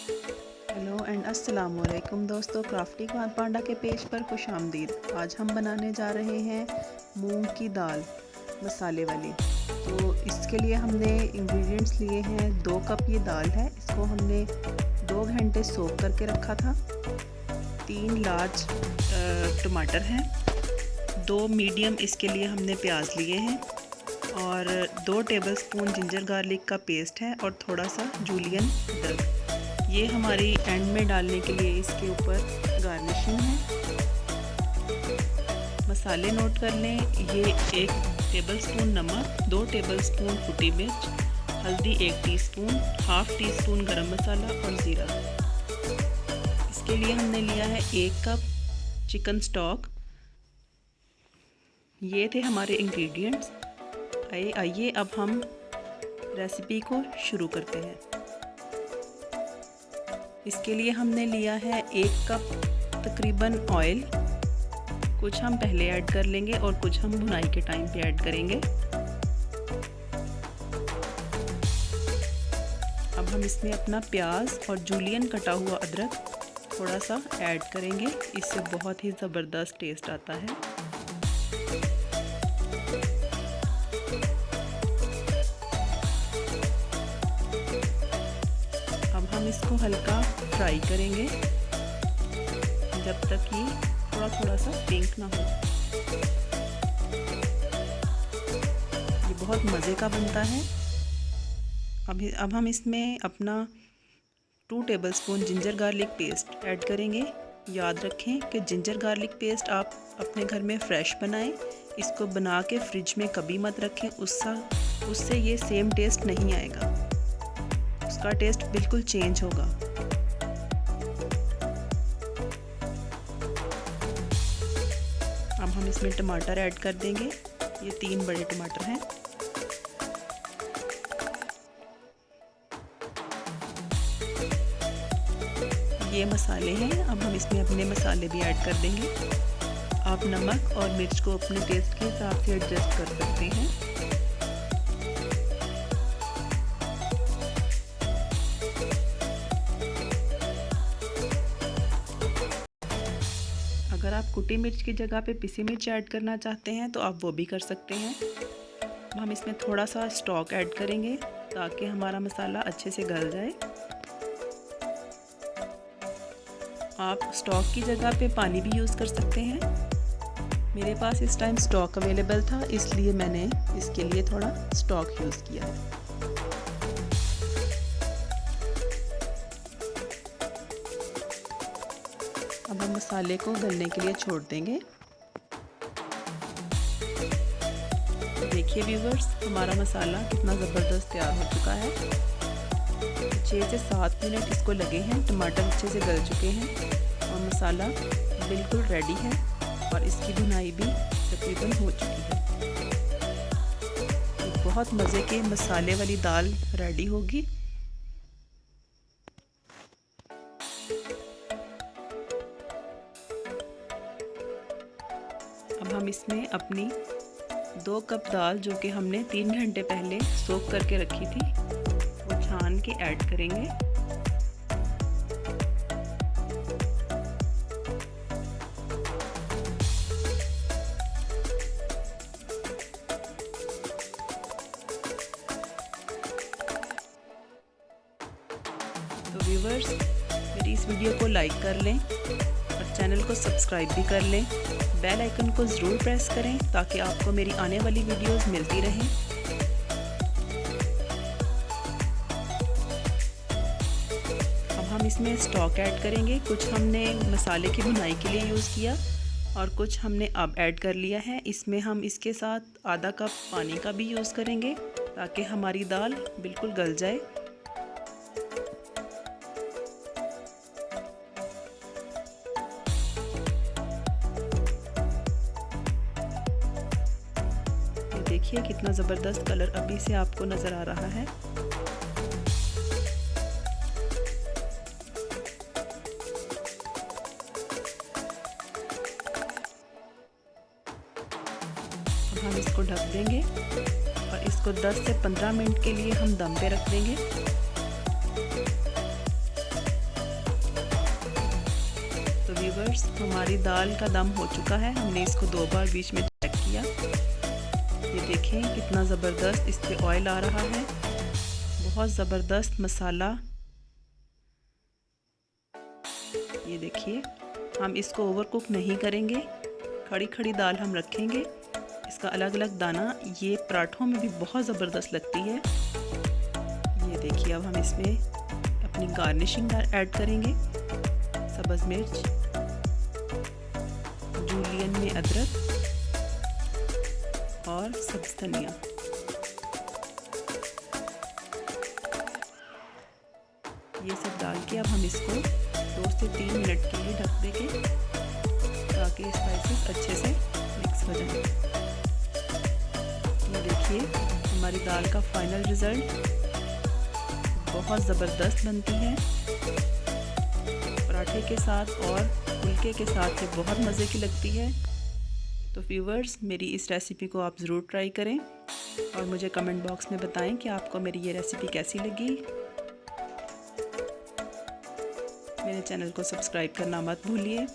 Hello and अस्सलाम वालेकुम दोस्तों, क्राफ्टी खान पांडा के पेज पर खुश आमदीद। आज हम बनाने जा रहे हैं मूंग की दाल मसाले वाली। तो इसके लिए हमने इंग्रेडिएंट्स लिए हैं। 2 कप ये दाल है, इसको हमने 2 घंटे सोक करके रखा था। 3 लार्ज टमाटर हैं, 2 मीडियम इसके लिए हमने प्याज लिए हैं और 2 टेबलस्पून जिंजर गार्लिक का पेस्ट है और थोड़ा सा जूलियन अदरक। ये हमारी एंड में डालने के लिए इसके ऊपर गार्निशिंग है। मसाले नोट कर लें। ये 1 टेबलस्पून नमक, 2 टेबलस्पून कुटी मिर्च, हल्दी 1 टीस्पून, हाफ टी स्पून गरम मसाला और ज़ीरा। इसके लिए हमने लिया है 1 कप चिकन स्टॉक। ये थे हमारे इंग्रेडिएंट्स। आइए अब हम रेसिपी को शुरू करते हैं। इसके लिए हमने लिया है 1 कप तकरीबन ऑयल। कुछ हम पहले ऐड कर लेंगे और कुछ हम भुनाई के टाइम पे ऐड करेंगे। अब हम इसमें अपना प्याज और जूलियन कटा हुआ अदरक थोड़ा सा ऐड करेंगे, इससे बहुत ही ज़बरदस्त टेस्ट आता है। अब हम इसको हल्का फ्राई करेंगे जब तक ये थोड़ा थोड़ा सा पिंक ना हो। ये बहुत मज़े का बनता है। अब हम इसमें अपना 2 tablespoon ginger garlic paste add करेंगे। याद रखें कि जिंजर गार्लिक पेस्ट आप अपने घर में फ्रेश बनाएं। इसको बना के फ्रिज में कभी मत रखें, उससे ये सेम टेस्ट नहीं आएगा, उसका टेस्ट बिल्कुल चेंज होगा। अब हम इसमें टमाटर ऐड कर देंगे। ये 3 बड़े टमाटर हैं। ये मसाले हैं। अब हम इसमें अपने मसाले भी ऐड कर देंगे। आप नमक और मिर्च को अपने टेस्ट के हिसाब से एडजस्ट कर सकते हैं। अगर आप कुटी मिर्च की जगह पे पिसी मिर्च ऐड करना चाहते हैं तो आप वो भी कर सकते हैं। हम इसमें थोड़ा सा स्टॉक ऐड करेंगे ताकि हमारा मसाला अच्छे से गल जाए। आप स्टॉक की जगह पे पानी भी यूज़ कर सकते हैं। मेरे पास इस टाइम स्टॉक अवेलेबल था, इसलिए मैंने इसके लिए थोड़ा स्टॉक यूज़ किया है। अब हम मसाले को गलने के लिए छोड़ देंगे। देखिए व्यूवर्स, हमारा मसाला कितना ज़बरदस्त तैयार हो चुका है। 6 से 7 मिनट इसको लगे हैं। टमाटर अच्छे से गल चुके हैं और मसाला बिल्कुल रेडी है और इसकी भुनाई भी तकरीबन हो चुकी है। तो बहुत मज़े के मसाले वाली दाल रेडी होगी। अब हम इसमें अपनी 2 कप दाल, जो कि हमने 3 घंटे पहले सोक करके रखी थी, वो छान के ऐड करेंगे। तो व्यूवर्स, मेरी इस वीडियो को लाइक कर लें और चैनल को सब्सक्राइब भी कर लें। बेल आइकन को ज़रूर प्रेस करें ताकि आपको मेरी आने वाली वीडियोस मिलती रहें। अब हम इसमें स्टॉक ऐड करेंगे। कुछ हमने मसाले की भुनाई के लिए यूज़ किया और कुछ हमने अब ऐड कर लिया है। इसमें हम इसके साथ आधा कप पानी का भी यूज़ करेंगे ताकि हमारी दाल बिल्कुल गल जाए। देखिए कितना ज़बरदस्त कलर अभी से आपको नज़र आ रहा है। अब हम इसको ढक देंगे और इसको 10 से 15 मिनट के लिए हम दम पे रख देंगे। व्यूअर्स, हमारी दाल का दम हो चुका है। हमने इसको 2 बार बीच में चेक किया। ये देखें कितना ज़बरदस्त इस पे ऑयल आ रहा है, बहुत ज़बरदस्त मसाला। ये देखिए, हम इसको ओवर कुक नहीं करेंगे, खड़ी खड़ी दाल हम रखेंगे। इसका अलग अलग दाना ये पराठों में भी बहुत ज़बरदस्त लगती है। ये देखिए, अब हम इसमें अपनी गार्निशिंग ऐड करेंगे। सब्ज़ मिर्च, जूलियन में अदरक और सब्ज़ धनिया। ये सब डाल के अब हम इसको 2 से 3 मिनट के लिए ढक देंगे ताकि स्पाइसेस अच्छे से मिक्स हो जाए। ये देखिए, हमारी दाल का फाइनल रिज़ल्ट बहुत ज़बरदस्त बनती है। पराठे के साथ और फुल्के के साथ ये बहुत मज़े की लगती है। तो व्यूअर्स, मेरी इस रेसिपी को आप ज़रूर ट्राई करें और मुझे कमेंट बॉक्स में बताएं कि आपको मेरी ये रेसिपी कैसी लगी। मेरे चैनल को सब्सक्राइब करना मत भूलिए।